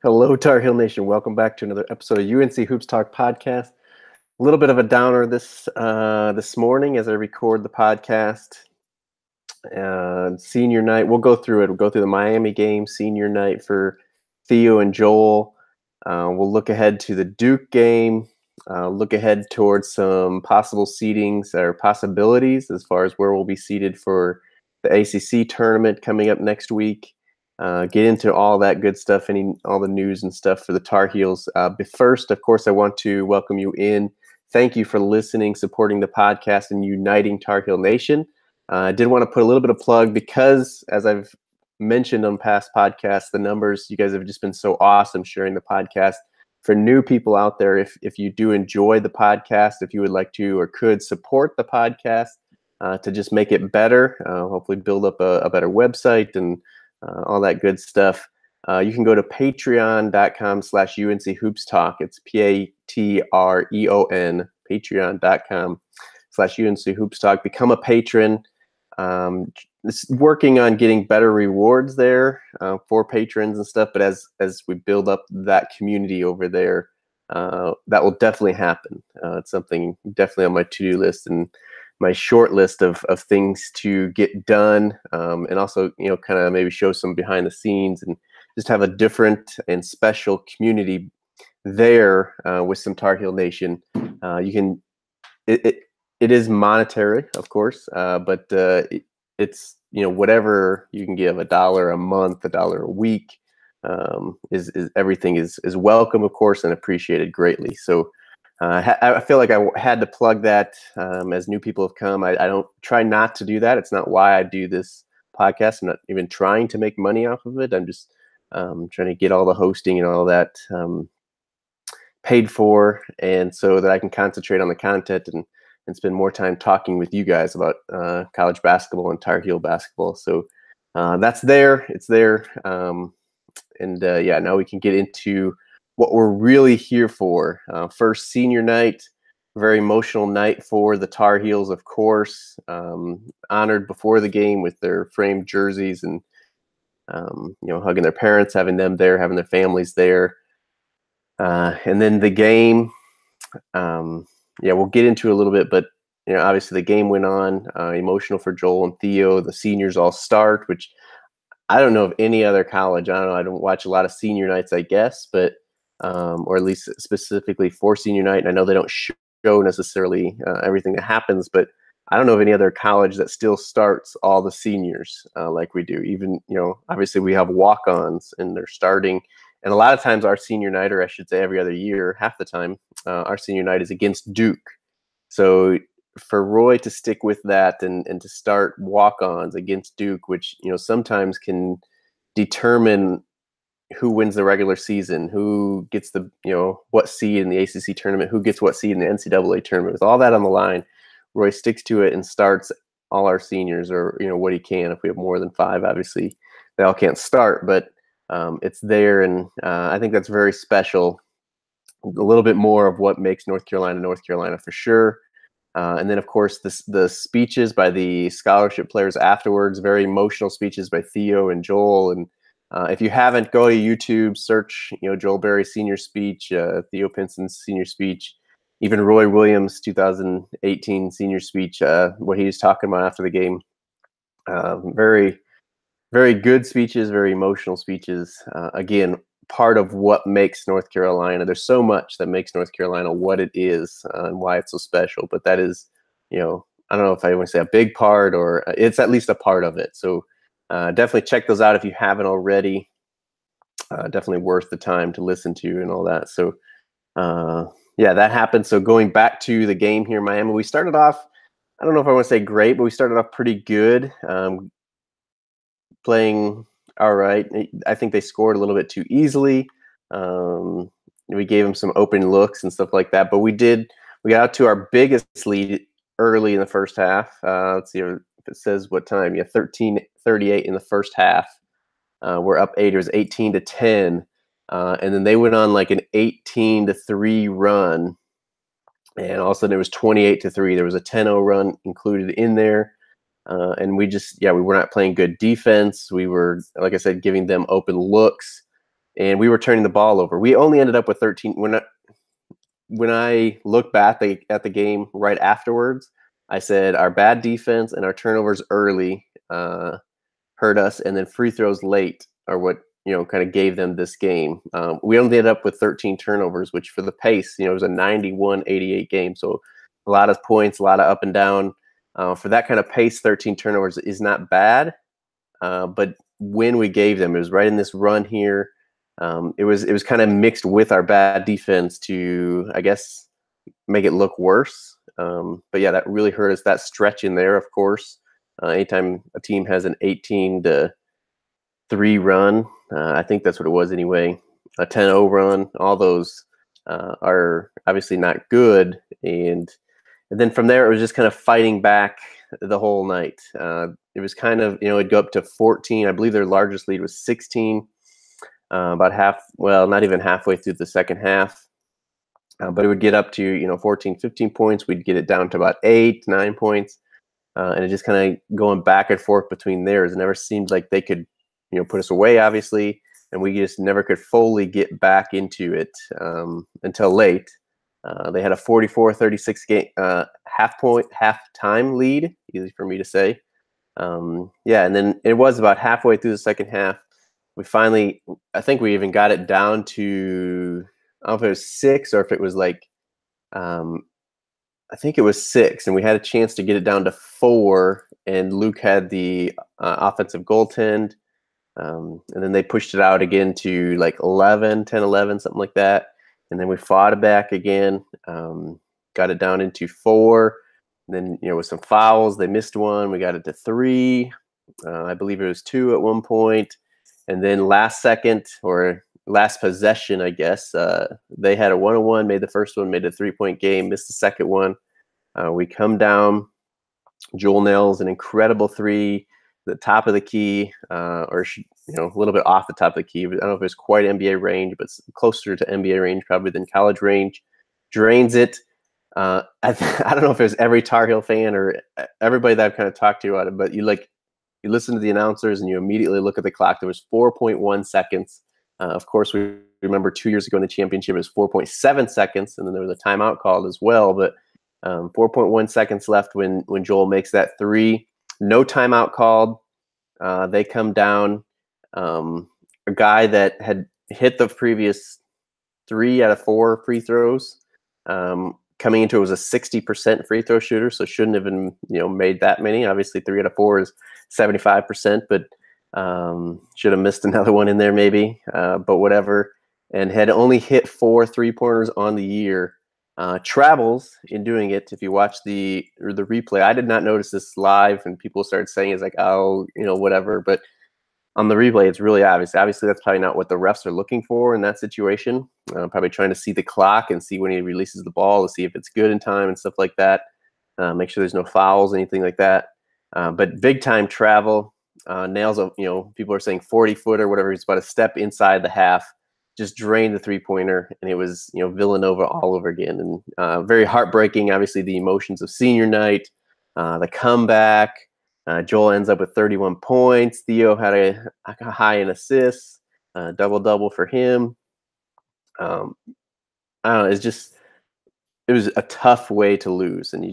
Hello, Tar Heel Nation. Welcome back to another episode of UNC Hoops Talk podcast. A little bit of a downer this morning as I record the podcast. Senior night. We'll go through it. We'll go through the Miami game, senior night for Theo and Joel. We'll look ahead to the Duke game. Look ahead towards some possible seedings or possibilities as far as where we'll be seated for the ACC tournament coming up next week. Get into all that good stuff, all the news and stuff for the Tar Heels. But first, of course, I want to welcome you in. Thank you for listening, supporting the podcast, and uniting Tar Heel Nation. I did want to put a little bit of plug because, as I've mentioned on past podcasts, the numbers, you guys have just been so awesome sharing the podcast. For new people out there, if you do enjoy the podcast, if you would like to or could support the podcast to just make it better, hopefully build up a better website and all that good stuff. You can go to patreon.com/UNC Hoops Talk. It's Patreon, patreon.com/UNC Hoops Talk. Become a patron. Working on getting better rewards there for patrons and stuff. But as we build up that community over there, that will definitely happen. It's something definitely on my to-do list and my short list of things to get done, and also, kind of maybe show some behind the scenes and just have a different and special community there with some Tar Heel Nation. It is monetary, of course, but it's whatever you can give, $1 a month, $1 a week, is everything is welcome, of course, and appreciated greatly. So. I feel like I had to plug that as new people have come. I don't try not to do that. It's not why I do this podcast. I'm not even trying to make money off of it. I'm just trying to get all the hosting and all that paid for, and so that I can concentrate on the content and spend more time talking with you guys about college basketball and Tar Heel basketball. So that's there. It's there. Now we can get into what we're really here for. First senior night, very emotional night for the Tar Heels, of course. Honored before the game with their framed jerseys and hugging their parents, having them there, having their families there. And then the game, we'll get into a little bit, but obviously the game went on. Emotional for Joel and Theo. The seniors all start, which I don't know of any other college. I don't know. I don't watch a lot of senior nights, I guess, but or at least specifically for senior night. And I know they don't show necessarily everything that happens, but I don't know of any other college that still starts all the seniors like we do. Even, obviously we have walk-ons and they're starting. And a lot of times our senior night, or I should say every other year, half the time, our senior night is against Duke. So for Roy to stick with that and to start walk-ons against Duke, which, sometimes can determine who wins the regular season, who gets the, what seed in the ACC tournament, who gets what seed in the NCAA tournament. With all that on the line, Roy sticks to it and starts all our seniors, or, what he can. If we have more than 5, obviously they all can't start, but it's there. And I think that's very special. A little bit more of what makes North Carolina for sure. And then, of course, the speeches by the scholarship players afterwards, very emotional speeches by Theo and Joel. And if you haven't, go to YouTube, search, Joel Berry's senior speech, Theo Pinson's senior speech, even Roy Williams' 2018 senior speech, what he was talking about after the game. Very, very good speeches, very emotional speeches. Again, part of what makes North Carolina. There's so much that makes North Carolina what it is and why it's so special. But that is, I don't know if I want to say a big part, or it's at least a part of it. So definitely check those out if you haven't already. Definitely worth the time to listen to and all that. So that happened. So going back to the game here in Miami, we started off, I don't know if I want to say great, but we started off pretty good. Playing all right. I think they scored a little bit too easily. We gave them some open looks and stuff like that, but we got out to our biggest lead early in the first half. Let's see if it says what time. 13-38 in the first half. We're up 8. It was 18-10. And then they went on like an 18-3 run. And all of a sudden it was 28-3. There was a 10-0 run included in there. And we were not playing good defense. We were, like I said, giving them open looks. and we were turning the ball over. We only ended up with 13. When I look back at the game right afterwards, I said our bad defense and our turnovers early hurt us, and then free throws late are what kind of gave them this game. We only ended up with 13 turnovers, which for the pace, it was a 91-88 game, so a lot of points, a lot of up and down. For that kind of pace, 13 turnovers is not bad, but when we gave them, it was right in this run here. It was kind of mixed with our bad defense to, I guess, make it look worse. But yeah, that really hurt us. That stretch in there, of course. Anytime a team has an 18-3 run, I think that's what it was anyway, a 10-0 run, all those are obviously not good. And then from there, it was just kind of fighting back the whole night. It was kind of, it'd go up to 14. I believe their largest lead was 16. About not even halfway through the second half. But it would get up to, 14, 15 points. We'd get it down to about 8, 9 points. And it just kind of going back and forth between theirs. It never seemed like they could, put us away, obviously. And we just never could fully get back into it until late. They had a 44-36 game half-time lead, easy for me to say. And then it was about halfway through the second half. We finally, I think we even got it down to, I don't know if it was 6 or if it was like, I think it was 6, and we had a chance to get it down to 4, and Luke had the offensive goaltend, and then they pushed it out again to like 10, 11, something like that, and then we fought it back again, got it down into 4, and then, with some fouls, they missed one, we got it to 3, I believe it was 2 at one point. And then last possession, I guess, they had a 1-on-1, made the first one, made a 3-point game, missed the second one. We come down. Joel nails an incredible 3, the top of the key, or a little bit off the top of the key. I don't know if it's quite NBA range, but it's closer to NBA range probably than college range. Drains it. I don't know if it was every Tar Heel fan or everybody that I've kind of talked to about it, but you listen to the announcers and you immediately look at the clock. There was 4.1 seconds. Of course, we remember 2 years ago in the championship, it was 4.7 seconds, and then there was a timeout called as well. But 4.1 seconds left when Joel makes that 3. No timeout called. They come down. A guy that had hit the previous 3 out of 4 free throws, coming into it was a 60% free throw shooter, so shouldn't have been made that many. Obviously, 3 out of 4 is 75%, but should have missed another one in there maybe, but whatever. And had only hit 4 3-pointers on the year. Travels in doing it. If you watch the replay, I did not notice this live, and people started saying it's like, oh, whatever. But on the replay, it's really obvious. Obviously, that's probably not what the refs are looking for in that situation. Probably trying to see the clock and see when he releases the ball to see if it's good in time and stuff like that. Make sure there's no fouls, anything like that. But big time travel. Nails a, people are saying 40-footer, whatever. He's about a step inside the half, just drained the 3-pointer, and it was, Villanova all over again. And very heartbreaking, obviously, the emotions of senior night, the comeback. Joel ends up with 31 points. Theo had a high in assists, double-double for him. I don't know, it was a tough way to lose, and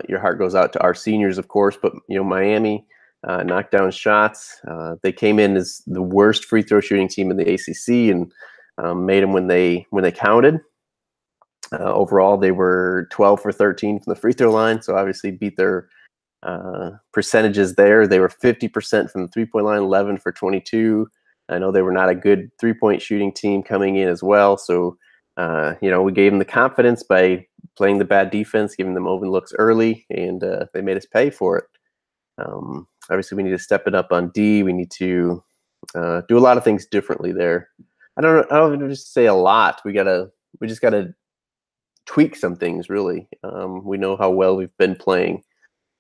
your heart goes out to our seniors, of course, but Miami knocked down shots. They came in as the worst free throw shooting team in the ACC and made them when they counted. Overall, they were 12 for 13 from the free throw line, so obviously beat their percentages there. They were 50% from the 3-point line, 11 for 22. I know they were not a good 3-point shooting team coming in as well, so we gave them the confidence by playing the bad defense, giving them open looks early, and they made us pay for it. Obviously, we need to step it up on D. We need to do a lot of things differently there. I don't even just say a lot. We just gotta tweak some things, really. We know how well we've been playing.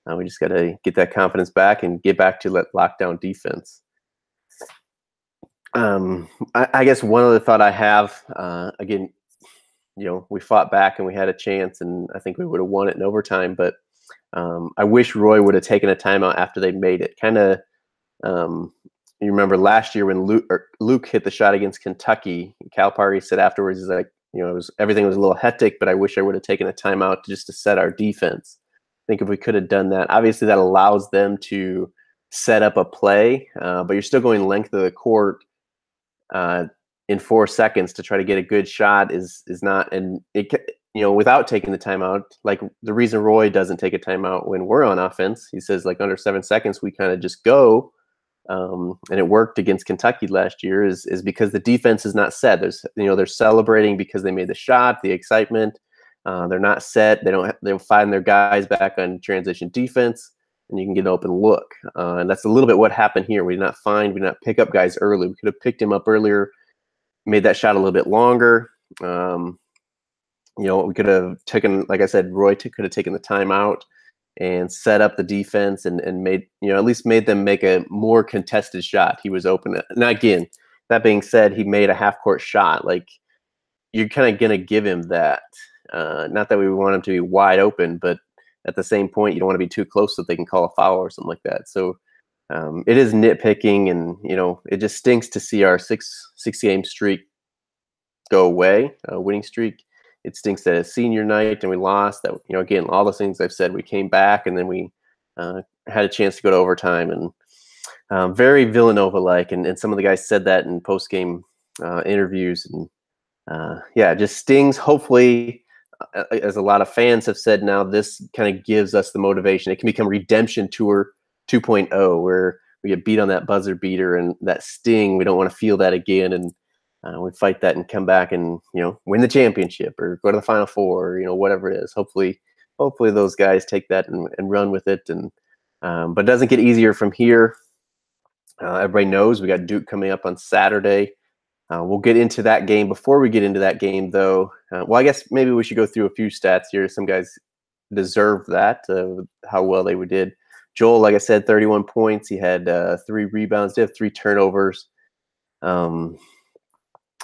We just gotta get that confidence back and get back to that lockdown defense. I guess one other thought I have, again, we fought back and we had a chance, and I think we would have won it in overtime, but I wish Roy would have taken a timeout after they made it. Kind of, you remember last year when Luke hit the shot against Kentucky, Calipari said afterwards, he's like, everything was a little hectic, but I wish I would have taken a timeout just to set our defense. I think if we could have done that, obviously that allows them to set up a play, but you're still going length of the court in 4 seconds to try to get a good shot is not, and without taking the timeout, like the reason Roy doesn't take a timeout when we're on offense, he says like under 7 seconds we kind of just go. And it worked against Kentucky last year is because the defense is not set. They're celebrating because they made the shot, the excitement. They're not set. They'll find their guys back on transition defense, and you can get an open look. And that's a little bit what happened here. We did not pick up guys early. We could have picked him up earlier, made that shot a little bit longer. We could have taken, like I said, Roy could have taken the timeout and set up the defense and made, at least made them make a more contested shot. He was open. Now, again, that being said, he made a half-court shot. Like, you're kind of going to give him that. Not that we want him to be wide open, but at the same point, you don't want to be too close so they can call a foul or something like that. So it is nitpicking, and, it just stinks to see our six-game streak go away, winning streak. It stinks that it's senior night and we lost. That, again, all the things I've said, we came back and then we had a chance to go to overtime, and very Villanova-like. And some of the guys said that in post-game interviews. And it just stings. Hopefully, as a lot of fans have said now, this kind of gives us the motivation. It can become Redemption Tour 2.0, where we get beat on that buzzer beater and that sting. We don't want to feel that again. And we fight that and come back and, win the championship or go to the Final Four, or, whatever it is. Hopefully those guys take that and run with it. And but it doesn't get easier from here. Everybody knows we got Duke coming up on Saturday. We'll get into that game. Before we get into that game, though, I guess maybe we should go through a few stats here. Some guys deserve that, how well they did. Joel, like I said, 31 points. He had 3 rebounds. He had 3 turnovers.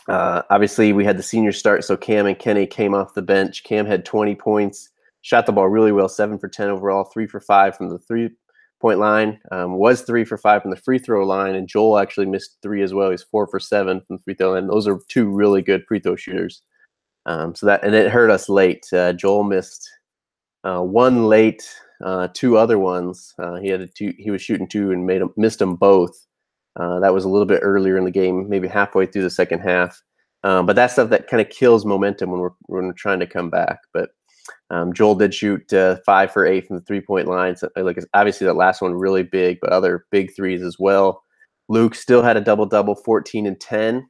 Obviously, we had the senior start, so Cam and Kenny came off the bench. Cam had 20 points, shot the ball really well, 7 for 10 overall, 3 for 5 from the 3-point line, was 3 for 5 from the free throw line, and Joel actually missed 3 as well. He's 4 for 7 from the free throw line. Those are 2 really good free throw shooters. And it hurt us late. Joel missed 1 late, 2 other ones. He was shooting 2 and missed them both. That was a little bit earlier in the game, maybe halfway through the second half. But that's stuff that kind of kills momentum when we're trying to come back. But Joel did shoot 5 for 8 from the 3-point line. So, obviously, that last one really big, but other big threes as well. Luke still had a double-double, 14 and 10.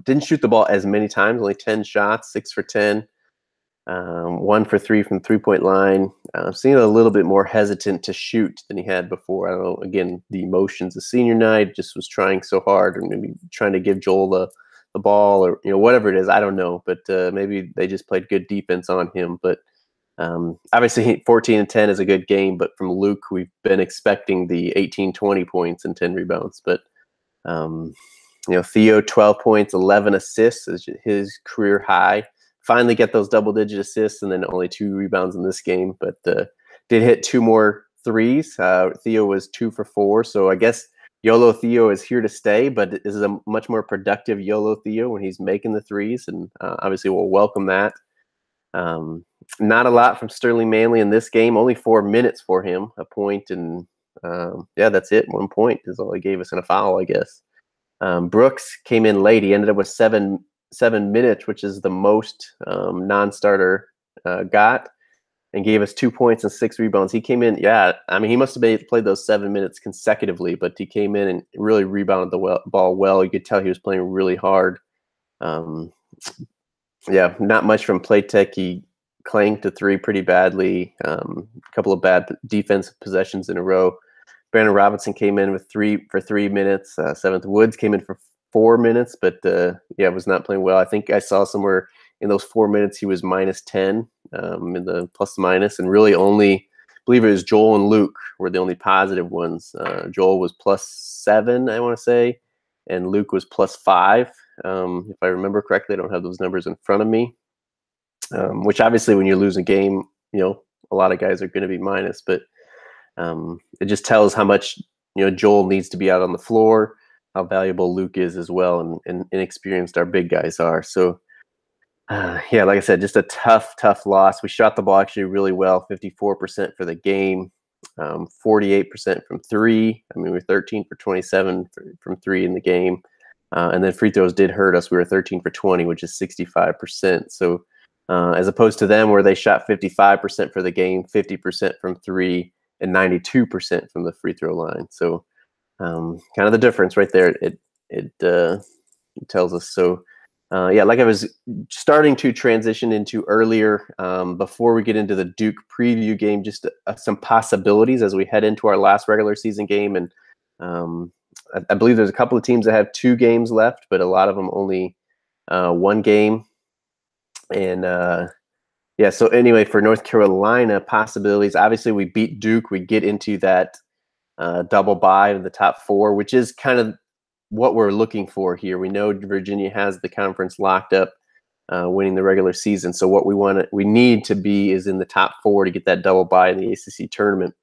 Didn't shoot the ball as many times, only 10 shots, 6 for 10. 1 for 3 from the 3-point line. Seemed a little bit more hesitant to shoot than he had before. I don't know. Again, the emotions of senior night, just was trying so hard, or maybe trying to give Joel the ball, or whatever it is. I don't know, but maybe they just played good defense on him. But obviously, 14 and 10 is a good game. But from Luke, we've been expecting the 18, 20 points and 10 rebounds. But Theo, 12 points, 11 assists is his career high. Finally get those double-digit assists, and then only 2 rebounds in this game. But did hit 2 more threes. Theo was 2 for 4. So I guess YOLO Theo is here to stay, but this is a much more productive YOLO Theo when he's making the threes, and obviously we'll welcome that. Not a lot from Sterling Manley in this game. Only 4 minutes for him, a point, and that's it. 1 point is all he gave us in a foul, I guess. Brooks came in late. He ended up with 7 minutes, which is the most non-starter got, and gave us 2 points and 6 rebounds. He came in, he must have played those 7 minutes consecutively, but he came in and really rebounded the ball well. You could tell he was playing really hard. Not much from Playtech. He clanged to 3 pretty badly. A couple of bad defensive possessions in a row. Brandon Robinson came in with 3 for 3 minutes. Seventh Woods came in for 4 minutes, but was not playing well. I think I saw somewhere in those 4 minutes he was -10 in the plus minus, and really only, I believe it was Joel and Luke were the only positive ones. Joel was +7, I want to say, and Luke was +5. If I remember correctly, I don't have those numbers in front of me. Which obviously, when you lose a game, a lot of guys are going to be minus, but it just tells how much Joel needs to be out on the floor, how valuable Luke is as well, and inexperienced our big guys are. So, yeah, like I said, just a tough loss. We shot the ball actually really well, 54% for the game, 48% from three. I mean, we were 13 for 27 from three in the game. And then free throws did hurt us. We were 13 for 20, which is 65%. So as opposed to them where they shot 55% for the game, 50% from three, and 92% from the free throw line. So kind of the difference right there. It tells us. So yeah, like I was starting to transition into earlier, before we get into the Duke preview game, just some possibilities as we head into our last regular season game. And I believe there's a couple of teams that have 2 games left, but a lot of them only 1 game. And yeah, so anyway, for North Carolina, possibilities. Obviously, we beat Duke. We get into that double bye in the top 4, which is kind of what we're looking for here. We know Virginia has the conference locked up, winning the regular season. So what we need to be is in the top 4 to get that double bye in the ACC tournament.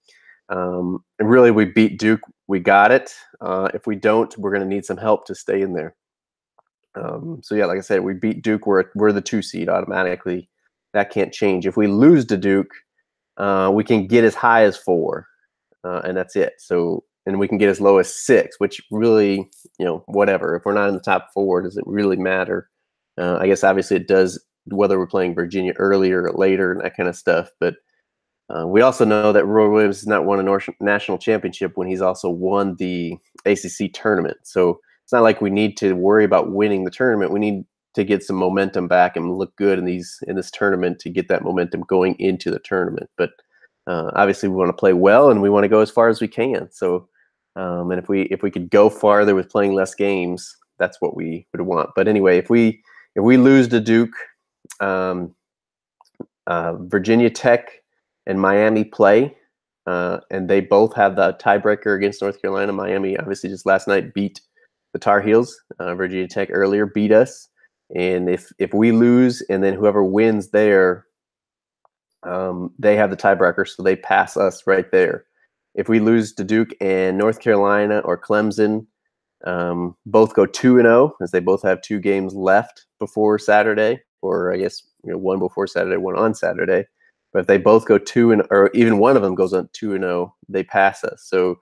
And really, we beat Duke. We got it. If we don't, we're going to need some help to stay in there. So yeah, like I said, we beat Duke. We're the 2 seed automatically. That can't change. If we lose to Duke, we can get as high as 4, and that's it. So, and we can get as low as 6, which really, whatever. If we're not in the top 4, does it really matter? I guess obviously it does, whether we're playing Virginia earlier or later and that kind of stuff. But we also know that Roy Williams has not won a national championship when he's also won the ACC tournament. So it's not like we need to worry about winning the tournament. We need to get some momentum back and look good in this tournament to get that momentum going into the tournament. But obviously we want to play well and we want to go as far as we can. So and if we could go farther with playing less games, that's what we would want. But anyway, if we lose to Duke, Virginia Tech and Miami play, and they both have the tiebreaker against North Carolina. Miami obviously just last night beat the Tar Heels. Virginia Tech earlier beat us. And if we lose and then whoever wins there, they have the tiebreaker, so they pass us right there. If we lose to Duke and North Carolina or Clemson, both go 2-0, as they both have 2 games left before Saturday, or I guess one before Saturday, one on Saturday. But if they both go 2-0, or even one of them goes on 2-0, they pass us. So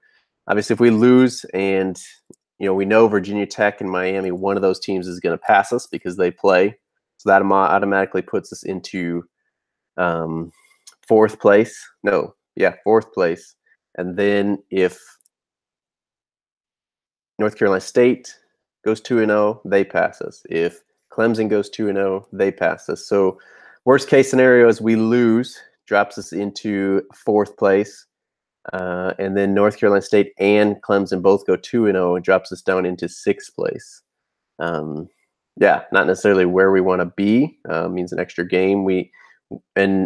obviously, if we lose and we know Virginia Tech and Miami, one of those teams is going to pass us because they play. So that automatically puts us into 4th place. No, yeah, 4th place. And then if North Carolina State goes 2-0, they pass us. If Clemson goes 2-0, they pass us. So worst case scenario is we lose, drops us into 4th place. And then North Carolina State and Clemson both go 2-0 and drops us down into 6th place. Yeah, not necessarily where we want to be. Means an extra game.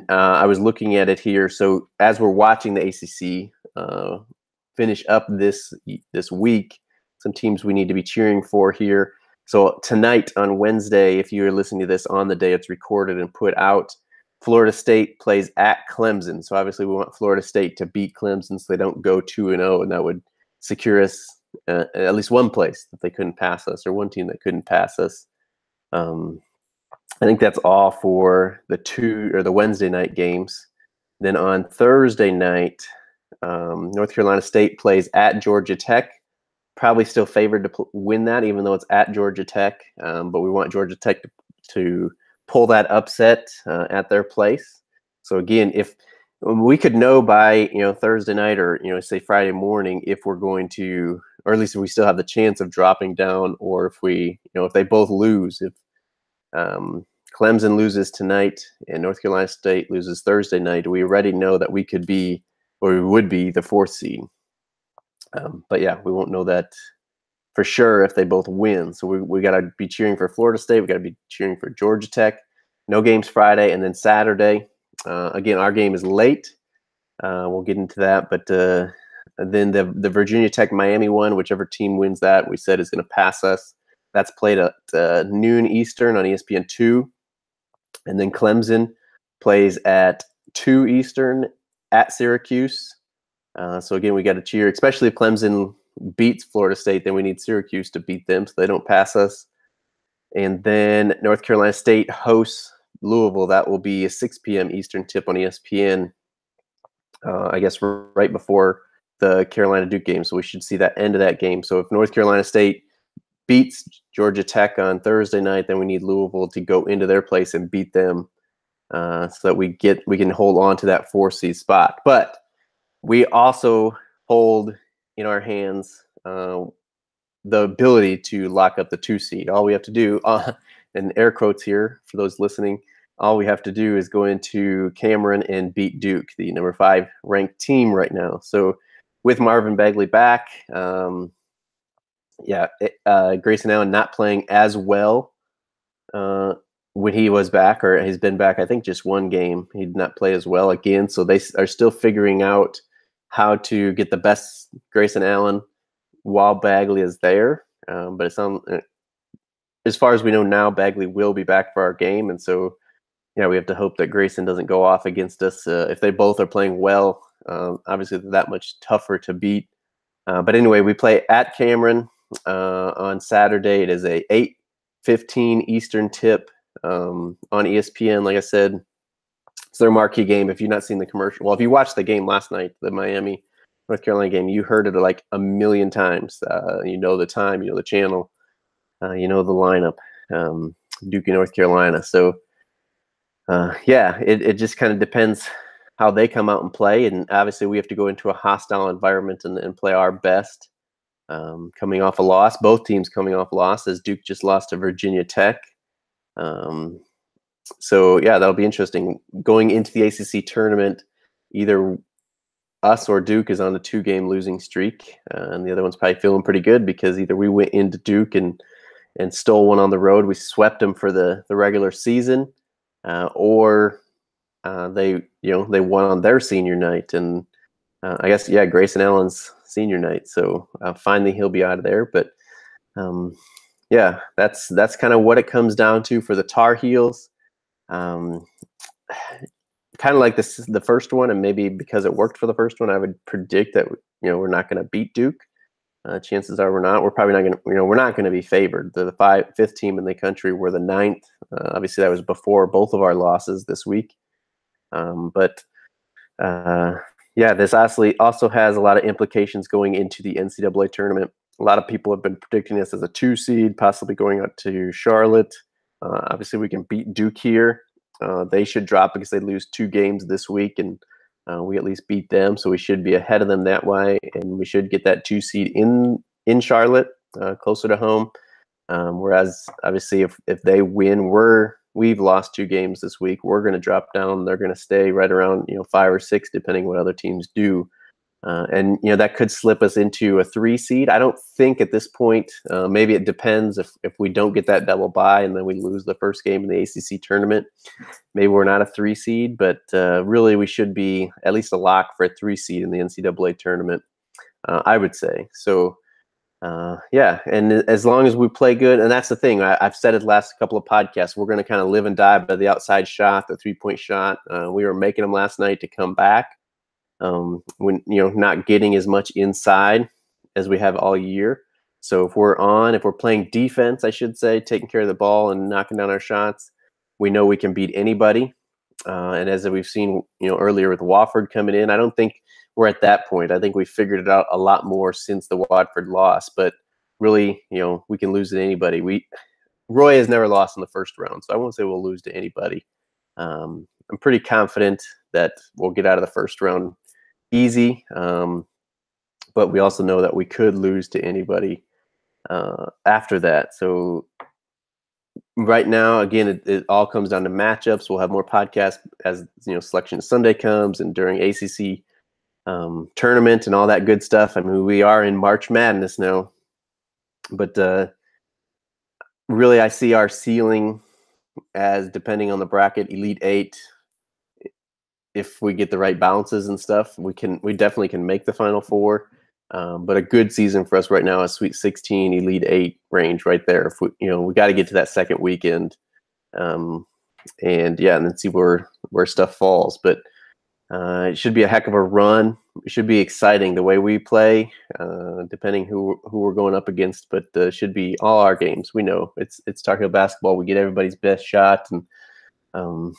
I was looking at it here. So as we're watching the ACC finish up this week, some teams we need to be cheering for here. So tonight on Wednesday, if you're listening to this on the day it's recorded and put out, Florida State plays at Clemson. So obviously we want Florida State to beat Clemson so they don't go 2-0, and that would secure us at least one place that they couldn't pass us, or one team that couldn't pass us. I think that's all for the Wednesday night games. Then on Thursday night, North Carolina State plays at Georgia Tech. Probably still favored to win that, even though it's at Georgia Tech. But we want Georgia Tech to pull that upset at their place. So again, if we could know by Thursday night or say Friday morning if we're going to, or at least if we still have the chance of dropping down, or if we if they both lose, if Clemson loses tonight and North Carolina State loses Thursday night, we already know that we could be, or we would be, the 4th seed. But yeah, we won't know that for sure if they both win. So we got to be cheering for Florida State. We got to be cheering for Georgia Tech. No games Friday, and then Saturday. Again, our game is late. We'll get into that. But then the Virginia Tech Miami one, whichever team wins that, we said is going to pass us. That's played at noon Eastern on ESPN2. And then Clemson plays at 2 Eastern at Syracuse. So again, we got to cheer, especially if Clemson beats Florida State, then we need Syracuse to beat them so they don't pass us. And then North Carolina State hosts Louisville. That will be a 6 p.m. Eastern tip on ESPN, I guess right before the Carolina Duke game. So we should see that end of that game. So if North Carolina State beats Georgia Tech on Thursday night, then we need Louisville to go into their place and beat them, so that we can hold on to that 4 seed spot. But we also hold in our hands the ability to lock up the 2 seed. All we have to do, and air quotes here for those listening, all we have to do is go into Cameron and beat Duke, the number 5 ranked team right now. So with Marvin Bagley back, Grayson Allen not playing as well when he was back, or he's been back, I think just one game. He did not play as well again. So they are still figuring out how to get the best Grayson Allen while Bagley is there. But it's as far as we know now, Bagley will be back for our game. And so, we have to hope that Grayson doesn't go off against us. If they both are playing well, obviously they're that much tougher to beat. But anyway, we play at Cameron on Saturday. It is a 8:15 Eastern tip on ESPN. Like I said, it's their marquee game. If you've not seen the commercial, well, if you watched the game last night, the Miami North Carolina game, you heard it like a million times. You know the time, you know the channel, you know the lineup, Duke and North Carolina. So it just kind of depends how they come out and play. And obviously we have to go into a hostile environment and play our best. Coming off a loss, both teams coming off a loss, as Duke just lost to Virginia Tech. So that'll be interesting. Going into the ACC tournament, either us or Duke is on a 2-game losing streak, and the other one's probably feeling pretty good because either we went into Duke and stole one on the road, we swept them for the regular season, or they won on their senior night, and I guess Grayson Allen's senior night. So finally he'll be out of there. But that's kind of what it comes down to for the Tar Heels. Kind of like the first one, and maybe because it worked for the first one, I would predict that we're not going to beat Duke. Chances are we're not. We're probably not going to. We're not going to be favored. They're the fifth team in the country. We're the 9th. Obviously, that was before both of our losses this week. This also has a lot of implications going into the NCAA tournament. A lot of people have been predicting this as a 2 seed, possibly going out to Charlotte. Obviously, we can beat Duke here. They should drop because they lose 2 games this week, and we at least beat them, so we should be ahead of them that way, and we should get that 2 seed in Charlotte, closer to home. Whereas, obviously, if they win, we've lost 2 games this week. We're going to drop down. They're going to stay right around 5 or 6, depending what other teams do. And that could slip us into a 3 seed. I don't think at this point. Maybe it depends if we don't get that double bye and then we lose the first game in the ACC tournament. Maybe we're not a 3 seed, but really we should be at least a lock for a 3 seed in the NCAA tournament. I would say so. And as long as we play good, and that's the thing. I've said it last couple of podcasts. We're going to kind of live and die by the outside shot, the 3-point shot. We were making them last night to come back. When not getting as much inside as we have all year. So if we're playing defense, I should say, taking care of the ball and knocking down our shots, we know we can beat anybody. And as we've seen, earlier with Wofford coming in, I don't think we're at that point. I think we figured it out a lot more since the Watford loss. But really, we can lose to anybody. Roy has never lost in the first round, so I won't say we'll lose to anybody. I'm pretty confident that we'll get out of the first round easy, but we also know that we could lose to anybody after that. So right now, again, it all comes down to matchups. We'll have more podcasts as Selection Sunday comes and during ACC tournament and all that good stuff. I mean, we are in March Madness now, but really I see our ceiling as, depending on the bracket, Elite 8. If we get the right balances and stuff, we definitely can make the Final Four. But a good season for us right now is Sweet 16, Elite 8 range right there. If we got to get to that second weekend, and then see where stuff falls. But It should be a heck of a run. It should be exciting the way we play, depending who we're going up against. But should be all our games. We know it's Tar Heel basketball. We get everybody's best shot, and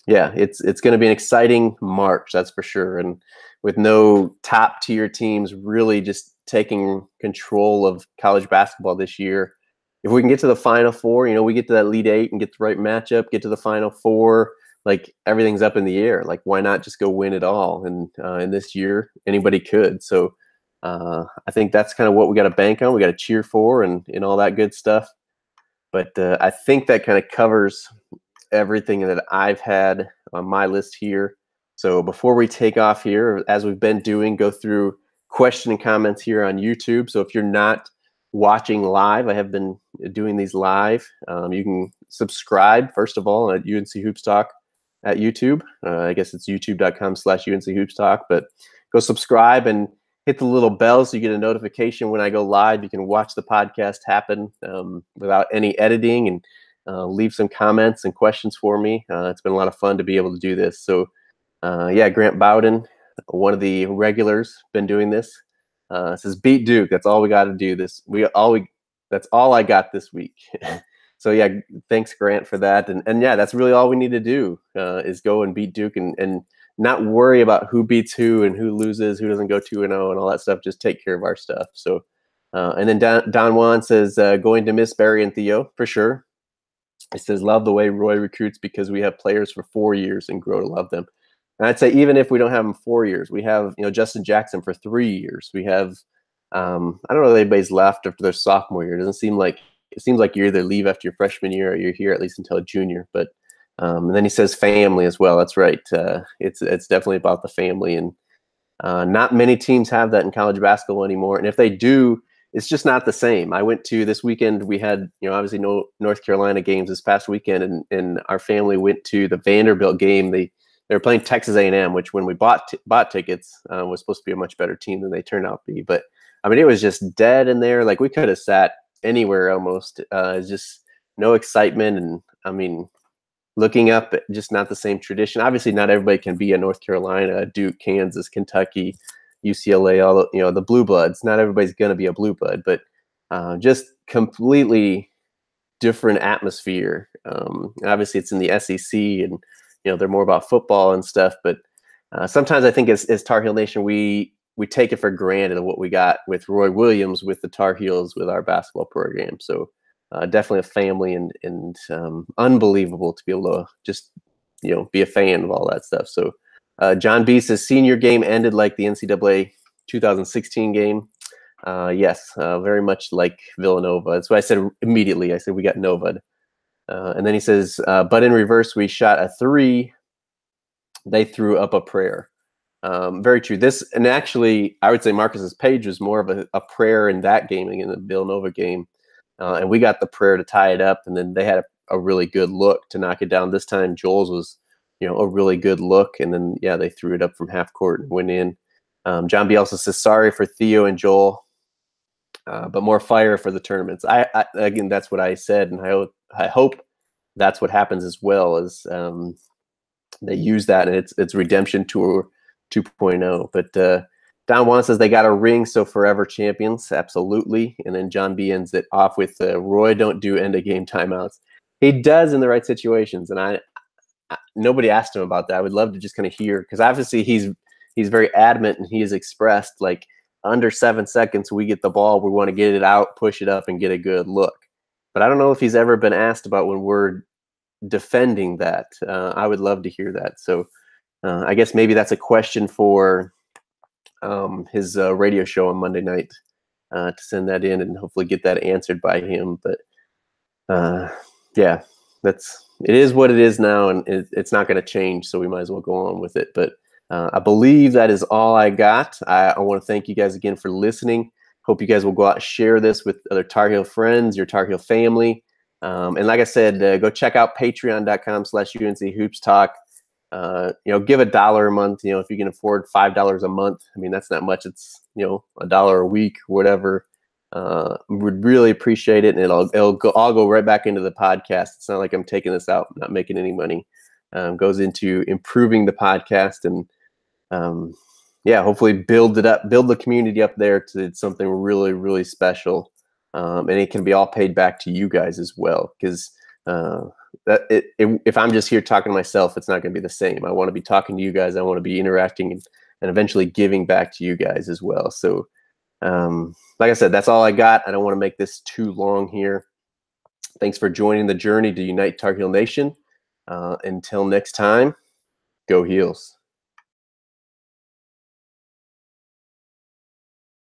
yeah, it's going to be an exciting March, that's for sure. And with no top tier teams really just taking control of college basketball this year, if we can get to the Final Four, we get to that Elite Eight and get the right matchup, get to the Final Four, like everything's up in the air. Like, why not just go win it all? And in this year, anybody could. So I think that's kind of what we got to bank on. We got to cheer for and all that good stuff. But I think that kind of covers everything that I've had on my list here. So before we take off here, as we've been doing, go through question and comments here on YouTube. So if you're not watching live, I have been doing these live. You can subscribe, first of all, at UNC Hoops Talk at YouTube. I guess it's youtube.com/UNC Hoops Talk, but go subscribe and hit the little bell so you get a notification when I go live. You can watch the podcast happen without any editing, and leave some comments and questions for me. It's been a lot of fun to be able to do this. So yeah, Grant Bowden, one of the regulars, been doing this. Says beat Duke. That's all we got to do this. That's all I got this week. So yeah, thanks Grant for that. And yeah, that's really all we need to do is go and beat Duke and not worry about who beats who and who loses, who doesn't go 2-0 and all that stuff. Just take care of our stuff. So and then Don Juan says going to miss Barry and Theo for sure. He says, love the way Roy recruits because we have players for 4 years and grow to love them. And I'd say even if we don't have them 4 years, we have Justin Jackson for 3 years. We have I don't know if anybody's left after their sophomore year. It seems like you either leave after your freshman year or you're here at least until junior. But and then he says family as well. That's right. It's definitely about the family, and not many teams have that in college basketball anymore. And if they do, it's just not the same. I went to this weekend. We had, obviously no North Carolina games this past weekend, and our family went to the Vanderbilt game. They were playing Texas A&M, which when we bought tickets was supposed to be a much better team than they turned out to be. But I mean, it was just dead in there. Like, we could have sat anywhere almost. It's just no excitement, and I mean, looking up, just not the same tradition. Obviously, not everybody can be a North Carolina, Duke, Kansas, Kentucky, UCLA, all the blue bloods. Not everybody's going to be a blue blood, but just completely different atmosphere. Obviously, it's in the SEC, and they're more about football and stuff. But sometimes I think as Tar Heel Nation, we take it for granted of what we got with Roy Williams, with the Tar Heels, with our basketball program. So definitely a family, and unbelievable to be able to just be a fan of all that stuff. So. John B says senior game ended like the NCAA 2016 game. Yes, very much like Villanova. That's what I said immediately. I said we got Nova'd. And then he says, but in reverse, we shot a 3. They threw up a prayer. Very true. And actually, I would say Marcus's page was more of a prayer in that game than in the Villanova game. And we got the prayer to tie it up, and then they had a really good look to knock it down. This time, Joel's was a really good look. And then, yeah, they threw it up from half court and went in. John B also says, sorry for Theo and Joel, but more fire for the tournaments. Again, that's what I said. And I hope that's what happens as well, as they use that, and it's Redemption Tour 2.0. But Don Juan says they got a ring, so forever champions. Absolutely. And then John B ends it off with Roy don't do end of game timeouts. He does in the right situations. And nobody asked him about that. I would love to just kind of hear, because obviously he's very adamant, and he has expressed, like, under 7 seconds we get the ball, we want to get it out, push it up, and get a good look. But I don't know if he's ever been asked about when we're defending that. I would love to hear that. So I guess maybe that's a question for his radio show on Monday night, to send that in and hopefully get that answered by him. But yeah, it is what it is now, and it's not going to change, so we might as well go on with it. But I believe that is all I got. I want to thank you guys again for listening. Hope you guys will go out and share this with other Tar Heel friends, your Tar Heel family. And like I said, go check out patreon.com/UNC Hoops Talk. Give $1 a month. If you can afford $5 a month, I mean, that's not much. It's $1 a week, whatever. Would really appreciate it, and it'll go right back into the podcast. It's not like I'm taking this out, not making any money. Goes into improving the podcast and yeah, hopefully build the community up there to something really, really special. And it can be all paid back to you guys as well, because if I'm just here talking to myself, it's not going to be the same. I want to be talking to you guys. I want to be interacting and eventually giving back to you guys as well. So like I said, that's all I got. I don't want to make this too long here. Thanks for joining the journey to unite Tar Heel Nation. Until next time, go Heels.